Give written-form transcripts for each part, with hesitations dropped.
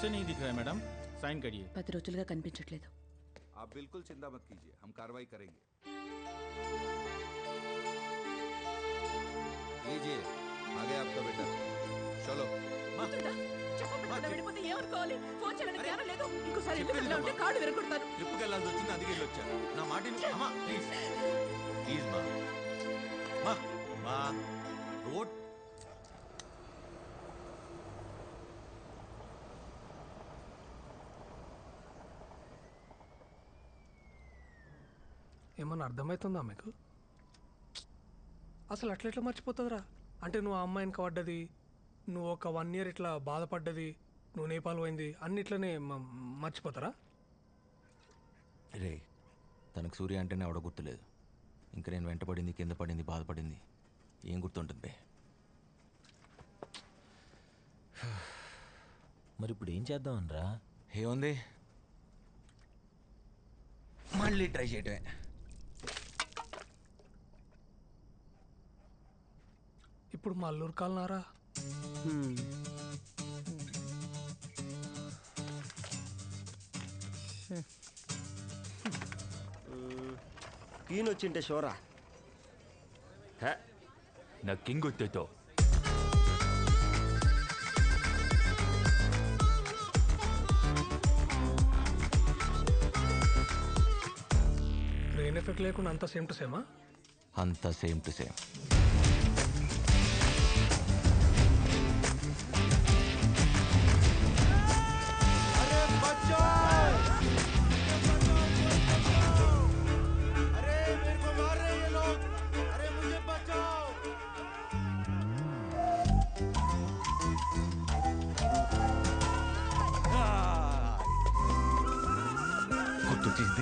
से नहीं दिख रहा है मैडम, साइन करिए। 10 రోజులుగా కనిపించట్లేదు. आप बिल्कुल चिंता मत कीजिए, हम कार्रवाई करेंगे. लीजिए, आ गया आपका बेटा. चलो. ట్రిప్కి వెళ్ళాల్సి వచ్చింది, అందుకే వచ్చా. నా మాట అమ్మా ప్లీజ్ ప్లీజ్ మా రోడ్. ఏమన్నా అర్థమవుతుందా మీకు? అసలు అట్లా మర్చిపోతుందిరా? అంటే నువ్వు ఆ అమ్మాయిని పడ్డది, నువ్వు ఒక 1 year ఇట్లా బాధపడ్డది, నువ్వు నేపాల్ పోయింది, అన్నిట్లనే మర్చిపోతారా? రే, తనకు సూర్య అంటేనే ఆవిడ గుర్తులేదు. ఇంకా నేను వెంటపడింది, కింద పడింది, బాధపడింది ఏం గుర్తుంటుంది బే? మరి ఇప్పుడు ఏం చేద్దామనరా? ఏముంది, మళ్ళీ ట్రై చేయటమే. ఇప్పుడు మా అల్లూరు కాలనారా? ఈయనొచ్చింటే షోరా నా కింగ్ వచ్చేతో బ్రెయిన్ ఎఫెక్ట్ లేకుండా అంతా సేమ్ టు సేమా? అంతా సేమ్ టు సేమ్.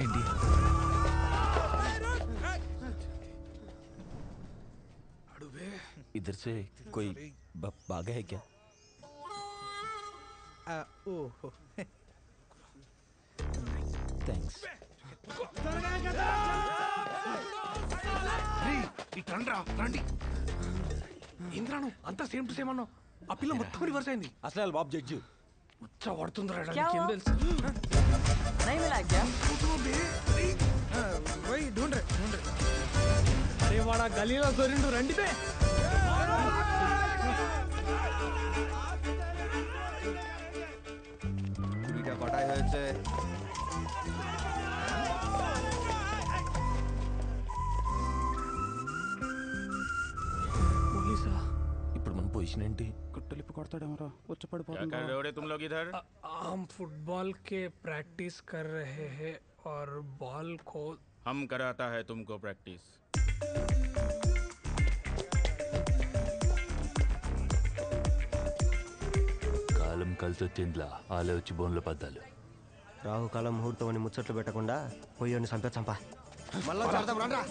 ఏంటి इधर से कोई भागा है क्या? ओहो థ్యాంక్స్. రండి ఇంద్రాను, అంతా సేమ్ టు సేమ్ అన్నావు. ఆ పిల్ల మొత్తం రివర్స్ అయింది. అసలు బాబు జడ్జి ముచ్చ పడుతుందిరా. తెలుసు అరే వాడ గలీలో దొరిండు, రండి బే. పటాయి হয়েছে. పోలీసా? ఇప్పుడు మన పొజిషన్ ఏంటి? గుట్టలిప్పి కొడతాడేమరా, వచ్చి क्या कर रहे हो रे तुम लोग इधर? हम फुटबॉल के प्रैक्टिस कर रहे हैं और बॉल को हम कराता है तुमको प्रैक्टिस. కాలం కలిసి వచ్చిందిలా, ఆలే వచ్చి బోన్లో పద్దాలు. రాహుకాలం ముహూర్తం అని ముచ్చట్లు పెట్టకుండా పోయి చంపా మళ్ళా చేద్దాం రండ్రా.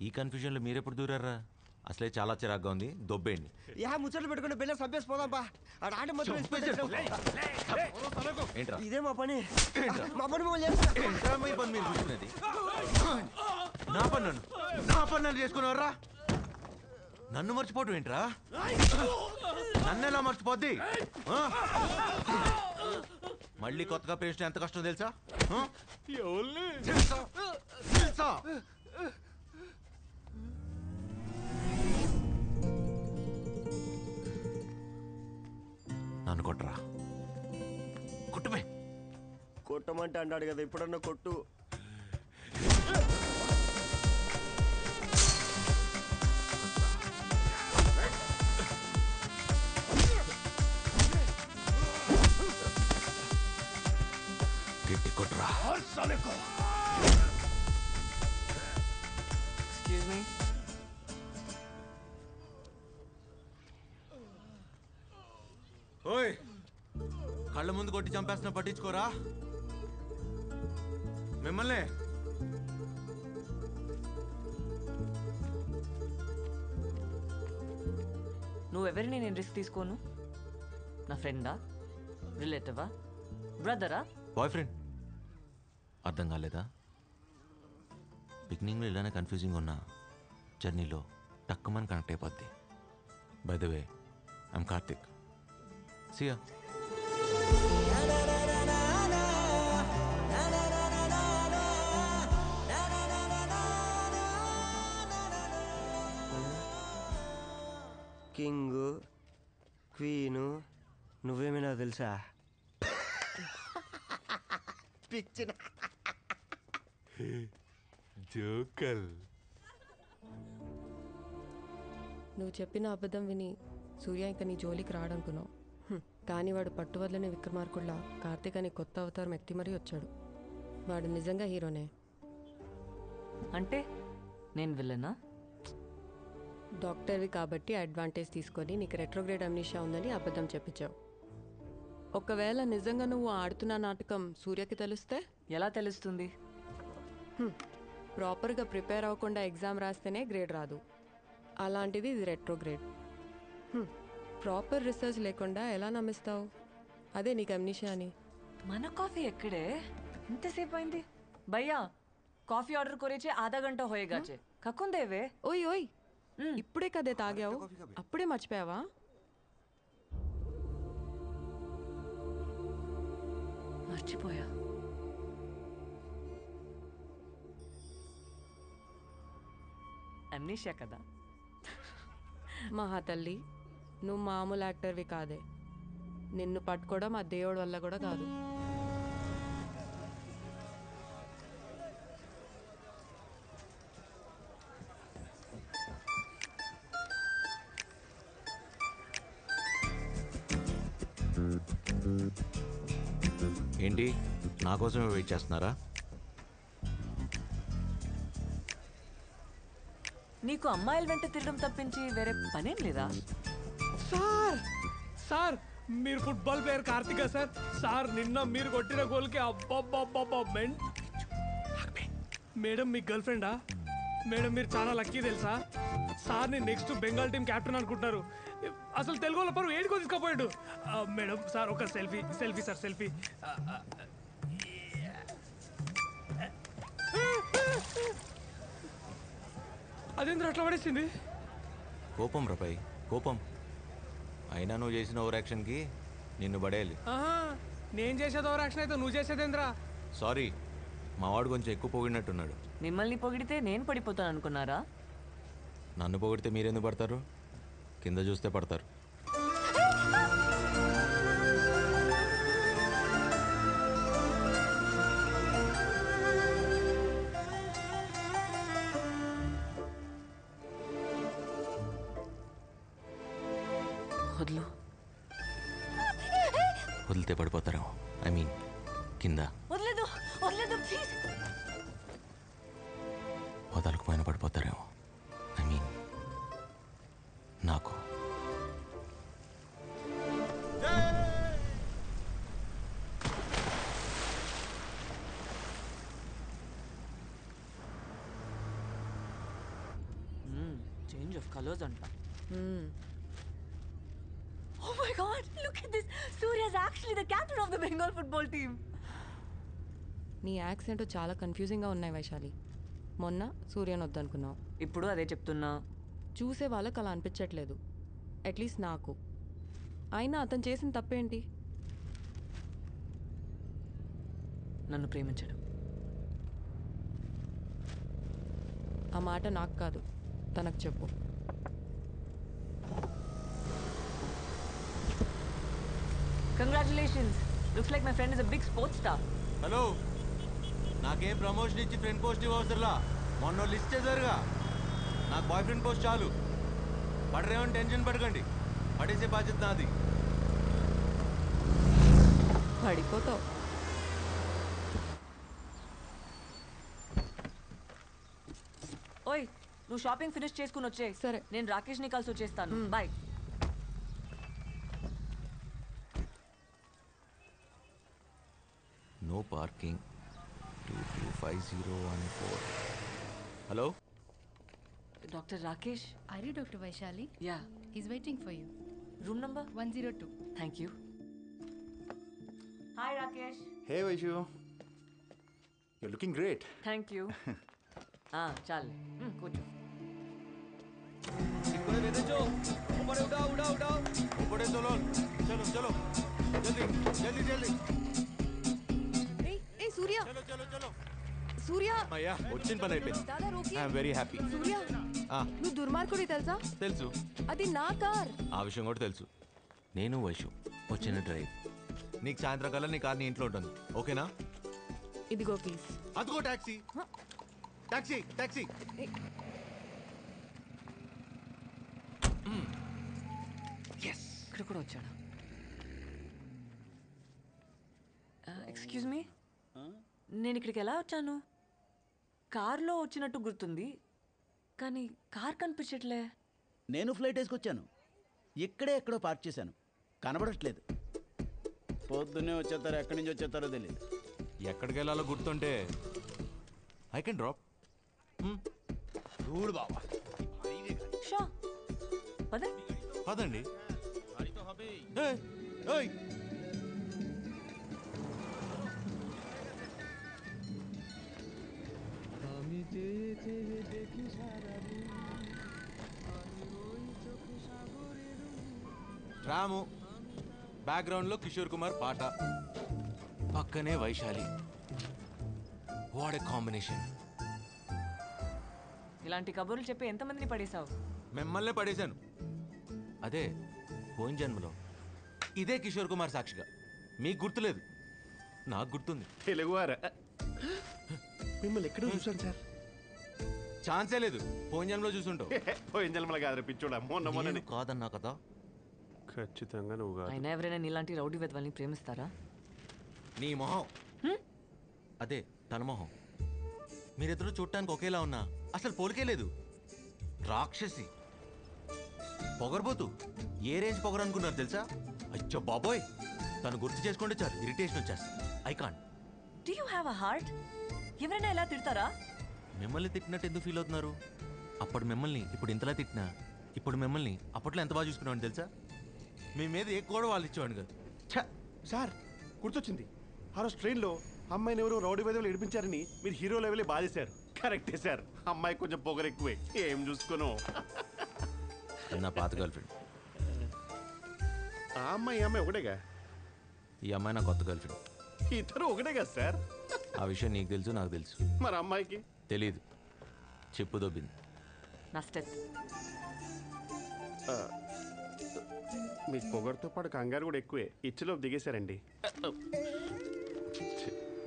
ఈ కన్ఫ్యూజన్ లో మీరెప్పుడు దూరారా? అసలే చాలా చిరాగ్గా ఉంది, దొబ్బేయండి. ముచ్చట్లు పెట్టుకుంటే బెల్ల సభ్యస్ పోదాంపా. ఏంట్రా ఇదే మా పని. మా పని మీరు చూసుకునేది? నా పని నన్ను చేసుకున్నారా? నన్ను మర్చిపోవటం ఏంట్రా? నన్ను ఎలా మర్చిపోద్ది? మళ్ళీ కొత్తగా పేస్ట్ ఎంత కష్టం తెలుసా? తెలుసా? నన్ను కొట్టరా, కొట్టుమే. కొట్టమంటే అన్నాడు కదా, ఇప్పుడన్నా కొట్టు. గట్టి కొట్టరా. Excuse me. ఓయ్, కళ్ళ ముందు కొట్టి చంపేస్తున్నా, పట్టించుకోరా మిమ్మల్ని. నువ్వెవరిని నేను రిస్క్ తీసుకోను? నా ఫ్రెండా, రిలేటివా, బ్రదరా? Boy friend. అర్థం కాలేదా? బిగినింగ్లో ఇలానే కన్ఫ్యూజింగ్ ఉన్న జర్నీలో టక్కుమని కనెక్ట్ అయిపోద్ది. By the way, I'm Karthik. Siya. King queen నువ్వేమైనా తెలుసా? పిచ్చిన జోకల్. నువ్వు చెప్పిన అబద్ధం విని సూర్య ఇంకా నీ జోలికి రాడనుకున్నావు. కానీ వాడు పట్టువదలని విక్రమార్కుల్లా కార్తీక్ అని కొత్త అవతారం ఎత్తి మరీ వచ్చాడు. వాడు నిజంగా హీరోనే. అంటే నేను విల్లనా? డాక్టర్వి కాబట్టి అడ్వాంటేజ్ తీసుకొని నీకు రెట్రోగ్రేడ్ అమ్నీషియా ఉందని అబద్ధం చెప్పించావు. ఒకవేళ నిజంగా నువ్వు ఆడుతున్న నాటకం సూర్యకి తెలిస్తే? ఎలా తెలుస్తుంది? ప్రాపర్గా ప్రిపేర్ అవ్వకుండా ఎగ్జామ్ రాస్తేనే గ్రేడ్ రాదు. అలాంటిది ఇది రెట్రోగ్రేడ్. ప్రాపర్ రీసెర్చ్ లేకుండా ఎలా నమ్మిస్తావు? అదే నీకు అమ్నీషియా అని. మన కాఫీ ఎక్కడే? ఇంతసేపు అయింది. భయ్యా కాఫీ ఆర్డర్ కొరేచే ఆధా గంట హోయేగాచే. కక్కుందేవే. ఓయ్ ఓయ్, ఇప్పుడే కదే తాగావు, అప్పుడే మర్చిపోయావా? మర్చిపోయా. అమ్నీషియా కదా. మహా తల్లి, నువ్వు మామూలు యాక్టర్వి కాదే. నిన్ను పట్టుకోవడం ఆ దేవుడి వల్ల కూడా కాదు. ఏంటి, నా కోసమే వెయిట్ చేస్తున్నారా? నీకు అమ్మాయిల వెంట తిరగడం తప్పించి వేరే పనేం లేదా? సార్ సార్ మీరు football player Karthika sir? Sir నిన్న మీరు కొట్టిన గోల్కి అబ్బబ్బబ్బబ్బా మేడం మీ గర్ల్ ఫ్రెండా? మేడం మీరు చాలా లక్కీ తెలుసా? సార్ని నెక్స్ట్ బెంగాల్ టీం కెప్టెన్ అనుకుంటున్నారు. అసలు తెలుగు వాళ్ళ పరువు ఏడుకో తీసుకుపోయాడు. మేడం సార్ ఒక సెల్ఫీ సెల్ఫీ సార్ సెల్ఫీ. అదేంద్ర అట్లా పడేసింది? కోపం రపై కోపం. అయినా నువ్వు చేసిన ఓవర్ యాక్షన్కి నిన్ను పడేయాలి. నేను చేసేది ఓవర్ యాక్షన్ అయితే నువ్వు చేసేదేంద్రా? సారీ, మావాడు కొంచెం ఎక్కువ పొగిడినట్టున్నాడు. మిమ్మల్ని పొగిడితే నేను పడిపోతాను అనుకున్నారా? నన్ను పొగిడితే మీరెందుకు పడతారు? కింద చూస్తే పడతారు. వదులు. వదిలితే పడిపోతారేమో. ఐ మీన్ కింద. వదలేదు వదలేదు ప్లీజ్. వదలకపోయినా పడిపోతారేమో. ఐ మీన్ నాకు. చేంజ్ ఆఫ్ కలర్స్ అంట. Oh my God! Look at this. Surya is actually the captain of the Bengal football team. నీ యాక్సెంట్ చాలా కన్ఫ్యూజింగ్గా ఉన్నాయి వైశాలి. మొన్న సూర్యని వద్దనుకున్నావు, ఇప్పుడు అదే చెప్తున్నా. చూసే వాళ్ళకి అలా అనిపించట్లేదు, అట్లీస్ట్ నాకు. అయినా అతను చేసిన తప్పేంటి? నన్ను ప్రేమించడం. ఆ మాట నాకు కాదు, తనకు చెప్పు. Congratulations. Looks like my friend is a big sports star. Hello, నాకేం ప్రమోషన్ ఇచ్చి ఫ్రెండ్ పోస్ట్ ఇవ్వసరలా. మొన్న లిస్ట్ చేశారుగా, నాకు బాయ్ ఫ్రెండ్ పోస్ట్ చాలు. పడరేమని టెన్షన్ పడకండి, పడేసే బాధ్యత నాది. పడిపోతావు. ఓయ్, నువ్వు షాపింగ్ ఫినిష్ చేసుకుని వచ్చే. సరే. నేను రాకేష్ని కలిసి వచ్చేస్తాను. Bye. No parking 225014. Hello doctor Rakesh? Are you Dr. Vaishali? Yeah. He's waiting for you. Room number 102. Thank you. Hi Rakesh. Hey Vaishu, you looking great. Thank you. చాలు కూర్చో. ऊपर चलो चलो चलो जल्दी जल्दी जल्दी ఏ సూర్య, चलो चलो चलो సూర్య, అయ్యా వచ్చిన పని అయిపోయింది. దాదా రోకి. I'm very happy. సూర్య, నువ్వు దుర్మార్గుడి తెలుసా? తెలుసు, అది నా కార్. ఆ విషయం కూడా తెలుసు. నేను వైషు వచ్చిన డ్రైవ్. నీకు సాయంత్రం కల్లా నీ కార్ నీ ఇంట్లో ఉంటుంది, ఓకేనా? ఇదిగో కీస్. అదిగో టాక్సీ టాక్సీ టాక్సీ. ఇక్కడ కూడా వచ్చాడా? ఎక్స్క్యూజ్ మీ, నేను ఇక్కడికి ఎలా వచ్చాను? కార్లో వచ్చినట్టు గుర్తుంది, కానీ కార్ కనిపించట్లే. నేను ఫ్లైట్ వేసుకొచ్చాను, ఇక్కడే ఎక్కడో పార్క్ చేశాను, కనబడట్లేదు. పొద్దున్నే వచ్చేస్తారో ఎక్కడి నుంచి వచ్చేస్తారో తెలియదు. ఎక్కడికి వెళ్ళాలో గుర్తుంటే ఐ కెన్ డ్రాప్. చూడు బాబా, షా పదే. పదండి. गाड़ी तो हबे ఏయ్, ఏయ్. రాము, బ్యాక్గ్రౌండ్లో కిషోర్ కుమార్ పాట, పక్కనే వైశాలి. What a combination. ఇలాంటి కబుర్లు చెప్పి ఎంతమందిని పడేశావు? మిమ్మల్నే పడేశాను. అదే పోయిన జన్మలో ఇదే కిషోర్ కుమార్ సాక్షిగా. మీకు గుర్తులేదు, నాకు గుర్తుంది. తెలుగువారా? మిమ్మల్ని ఎక్కడ చూసాను సార్? ఛాన్సే లేదు, పోయిన జన్మలో చూసుంటావు. పోయిన జన్మల కాదు పిచ్చోడా, మొన్న నేను కాదన్నా కదా. ఖచ్చితంగా నువ్వు కాదు. అయినా ఎవరైనా నీలాంటి రౌడీ వెధవల్ని ప్రేమిస్తారా? నీ మొహం. అదే తన మొహం. మీరిద్దరూ చూడటానికి ఒకేలా ఉన్నా అసలు పోలికే లేదు. రాక్షసి, పొగరబోతు. ఏ రేంజ్ పొగరు అనుకున్నారు తెలుసా? అచ్చో బాబోయ్, తను గుర్తు చేసుకుంటే చాలు ఇరిటేషన్ వచ్చేస్తుంది. I can't. Do you have a heart? ఎవరైనా ఎలా తిడతారా? మిమ్మల్ని తిట్టినట్టు ఎందుకు ఫీల్ అవుతున్నారు? అప్పుడు మిమ్మల్ని ఇప్పుడు ఇంతలా తిట్టినా, ఇప్పుడు మిమ్మల్ని అప్పట్లో ఎంత బాగా చూసుకున్నామని తెలుసా? మీ మీద ఏ కూడా వాళ్ళు ఇచ్చేవాడు కాదు. సార్ గుర్తొచ్చింది, ఆ రోజు ట్రైన్లో అమ్మాయిని ఎవరో రౌడీ వేదలు ఏడిపించారని మీరు హీరో లెవెలే బాధేశారు. కరెక్టే సార్, అమ్మాయి కొంచెం పొగరు ఎక్కువే. ఏం చూసుకోను. నా పాత గర్ల్ ఫ్రెండ్. ఆ అమ్మాయి ఒకటేగా? ఈ అమ్మాయి నా కొత్త గర్ల్ ఫ్రెండ్. ఇద్దరు ఒకటే కదా సార్? ఆ విషయం నీకు తెలుసు, నాకు తెలుసు. మరి అమ్మాయికి తెలీదు. చెప్పు దొబ్బింది. నా స్టెప్. మీకు పొగరుతో పాటు కంగారు కూడా ఎక్కువే. ఇచ్చిలో దిగేశారండి.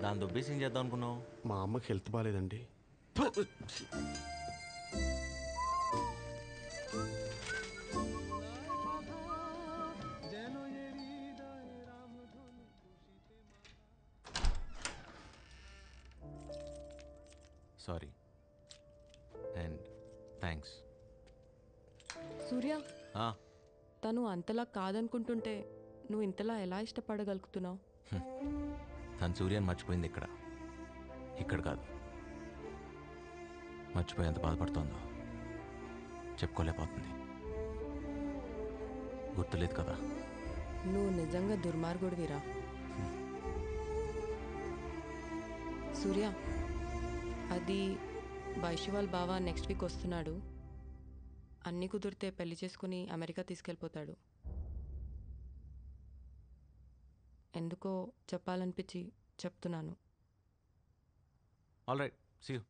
దాని దొబ్బేసి ఏం చేద్దాం అనుకున్నావు? మా అమ్మకి హెల్త్ బాగాలేదండి. Sorry and thanks. సూర్య, తను అంతలా కాదనుకుంటుంటే నువ్వు ఇంతలా ఎలా ఇష్టపడగలుగుతున్నావు? తను సూర్యాన్ని మర్చిపోయింది ఇక్కడ, ఇక్కడ కాదు. మర్చిపోయేంత బాధపడుతోందో చెప్పుకోలేకపోతుంది. గుర్తులేదు కదా. నువ్వు నిజంగా దుర్మార్గుడివిరా సూర్య. అది వైశ్యవాల్ బావ నెక్స్ట్ వీక్ వస్తున్నాడు. అన్నీ కుదిరితే పెళ్లి చేసుకుని అమెరికా తీసుకెళ్ళిపోతాడు. ఎందుకో చెప్పాలనిపించి చెప్తున్నాను. All right, see you.